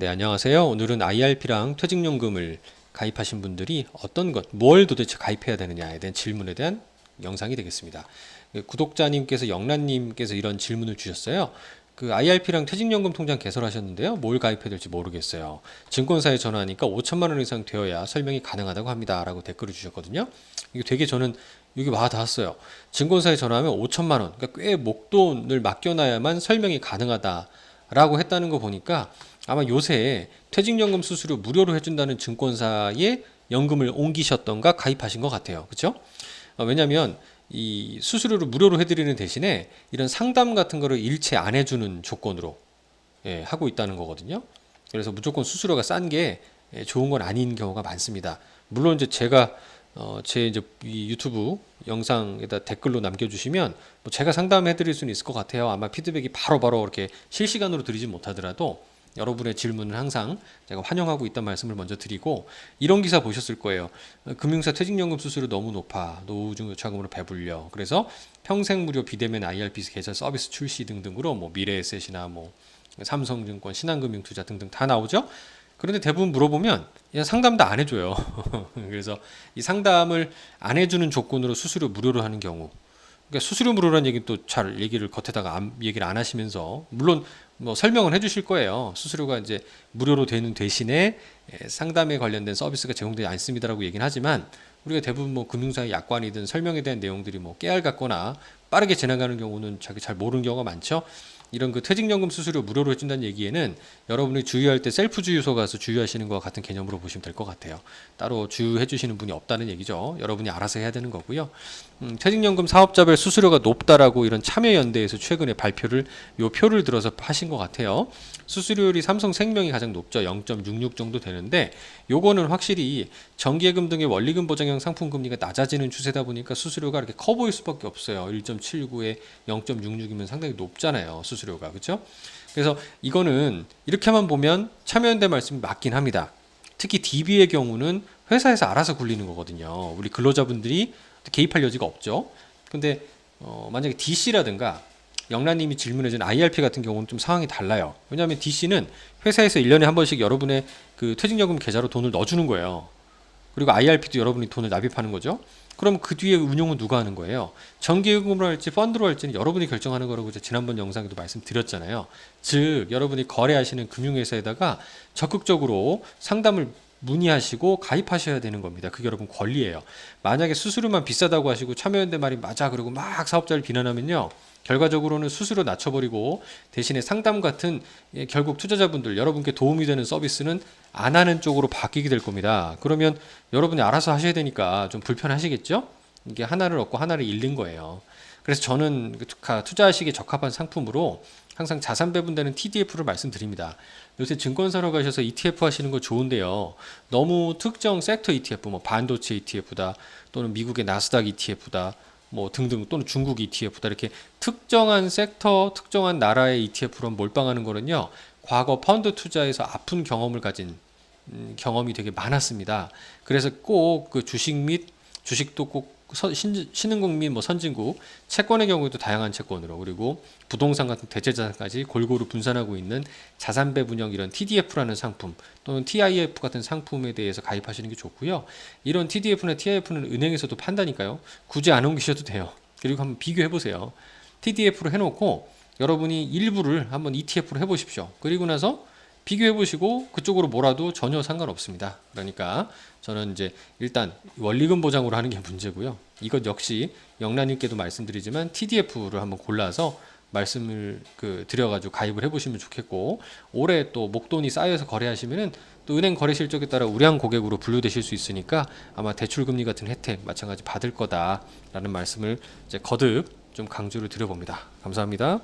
네, 안녕하세요. 오늘은 IRP랑 퇴직연금을 가입하신 분들이 어떤 것, 뭘 도대체 가입해야 되느냐에 대한 질문에 대한 영상이 되겠습니다. 구독자님께서 영란님께서 이런 질문을 주셨어요. 그 IRP랑 퇴직연금 통장 개설하셨는데요. 뭘 가입해야 될지 모르겠어요. 증권사에 전화하니까 5천만 원 이상 되어야 설명이 가능하다고 합니다. 라고 댓글을 주셨거든요. 이게 되게 저는 여기 와 닿았어요. 증권사에 전화하면 5천만 원, 그러니까 꽤 목돈을 맡겨놔야만 설명이 가능하다라고 했다는 거 보니까 아마 요새 퇴직연금 수수료 무료로 해준다는 증권사에 연금을 옮기셨던가 가입하신 것 같아요. 그렇죠? 왜냐하면 이 수수료를 무료로 해드리는 대신에 이런 상담 같은 거를 일체 안 해주는 조건으로 하고 있다는 거거든요. 그래서 무조건 수수료가 싼 게 좋은 건 아닌 경우가 많습니다. 물론 이제 제가 제 이제 이 유튜브 영상에다 댓글로 남겨주시면 뭐 제가 상담해드릴 수는 있을 것 같아요. 아마 피드백이 바로바로 이렇게 실시간으로 드리진 못하더라도 여러분의 질문은 항상 제가 환영하고 있다는 말씀을 먼저 드리고, 이런 기사 보셨을 거예요. 금융사 퇴직연금 수수료 너무 높아. 노후자금으로 배불려. 그래서 평생 무료 비대면 IRP 계좌 서비스 출시 등등으로 뭐 미래에셋이나 뭐 삼성증권, 신한금융투자 등등 다 나오죠. 그런데 대부분 물어보면 그냥 상담도 안 해줘요. 그래서 이 상담을 안 해주는 조건으로 수수료 무료로 하는 경우, 그러니까 수수료 무료라는 얘기는 또 잘 얘기를 겉에다가 얘기를 안 하시면서, 물론 뭐 설명은 해주실 거예요. 수수료가 이제 무료로 되는 대신에 상담에 관련된 서비스가 제공되지 않습니다라고 얘기는 하지만, 우리가 대부분 뭐 금융사의 약관이든 설명에 대한 내용들이 뭐 깨알 같거나 빠르게 지나가는 경우는 자기 잘 모르는 경우가 많죠. 이런 그 퇴직연금 수수료 무료로 해준다는 얘기에는 여러분이 주유할 때 셀프 주유소 가서 주유하시는 것과 같은 개념으로 보시면 될 것 같아요. 따로 주유해 주시는 분이 없다는 얘기죠. 여러분이 알아서 해야 되는 거고요. 퇴직연금 사업자별 수수료가 높다라고 이런 참여연대에서 최근에 발표를, 요 표를 들어서 하신 것 같아요. 수수료율이 삼성생명이 가장 높죠. 0.66 정도 되는데, 요거는 확실히 정기예금 등의 원리금 보장형 상품 금리가 낮아지는 추세다 보니까 수수료가 이렇게 커 보일 수밖에 없어요. 1.79에 0.66이면 상당히 높잖아요. 수수료가. 그렇죠? 그래서 이거는 이렇게만 보면 참여연대 말씀이 맞긴 합니다. 특히 DB의 경우는 회사에서 알아서 굴리는 거거든요. 우리 근로자분들이 개입할 여지가 없죠. 근데 만약에 DC라든가 영란님이 질문해준 IRP 같은 경우는 좀 상황이 달라요. 왜냐하면 DC는 회사에서 1년에 한 번씩 여러분의 그 퇴직연금 계좌로 돈을 넣어주는 거예요. 그리고 IRP도 여러분이 돈을 납입하는 거죠. 그럼 그 뒤에 운용은 누가 하는 거예요? 정기예금으로 할지 펀드로 할지는 여러분이 결정하는 거라고 지난번 영상에도 말씀드렸잖아요. 즉 여러분이 거래하시는 금융회사에다가 적극적으로 상담을 문의하시고 가입하셔야 되는 겁니다. 그게 여러분 권리예요. 만약에 수수료만 비싸다고 하시고 참여연대 말이 맞아 그러고 막 사업자를 비난하면요, 결과적으로는 수수료 낮춰버리고 대신에 상담 같은 결국 투자자분들, 여러분께 도움이 되는 서비스는 안 하는 쪽으로 바뀌게 될 겁니다. 그러면 여러분이 알아서 하셔야 되니까 좀 불편하시겠죠? 이게 하나를 얻고 하나를 잃는 거예요. 그래서 저는 투자하시기에 적합한 상품으로 항상 자산 배분되는 TDF를 말씀드립니다. 요새 증권사로 가셔서 ETF 하시는 거 좋은데요, 너무 특정 섹터 ETF, 뭐 반도체 ETF다, 또는 미국의 나스닥 ETF다, 뭐 등등, 또는 중국 ETF다, 이렇게 특정한 섹터, 특정한 나라의 ETF로 몰빵하는 거는요, 과거 펀드 투자에서 아픈 경험을 가진 경험이 되게 많았습니다. 그래서 꼭 그 주식 및 주식도 꼭 신흥국 및 뭐 선진국, 채권의 경우에도 다양한 채권으로, 그리고 부동산 같은 대체자산까지 골고루 분산하고 있는 자산 배분형 이런 TDF라는 상품, 또는 TIF 같은 상품에 대해서 가입하시는 게 좋고요. 이런 TDF나 TIF는 은행에서도 판다니까요. 굳이 안 옮기셔도 돼요. 그리고 한번 비교해 보세요. TDF로 해놓고 여러분이 일부를 한번 ETF로 해보십시오. 그리고 나서 비교해 보시고 그쪽으로 몰아도 전혀 상관없습니다. 그러니까 저는 이제 일단 원리금 보장으로 하는 게 문제고요. 이것 역시 영란님께도 말씀드리지만 TDF를 한번 골라서 말씀을 드려가지고 가입을 해보시면 좋겠고, 올해 또 목돈이 쌓여서 거래하시면은 또 은행 거래 실적에 따라 우량 고객으로 분류되실 수 있으니까 아마 대출금리 같은 혜택 마찬가지 받을 거다라는 말씀을 이제 거듭 좀 강조를 드려봅니다. 감사합니다.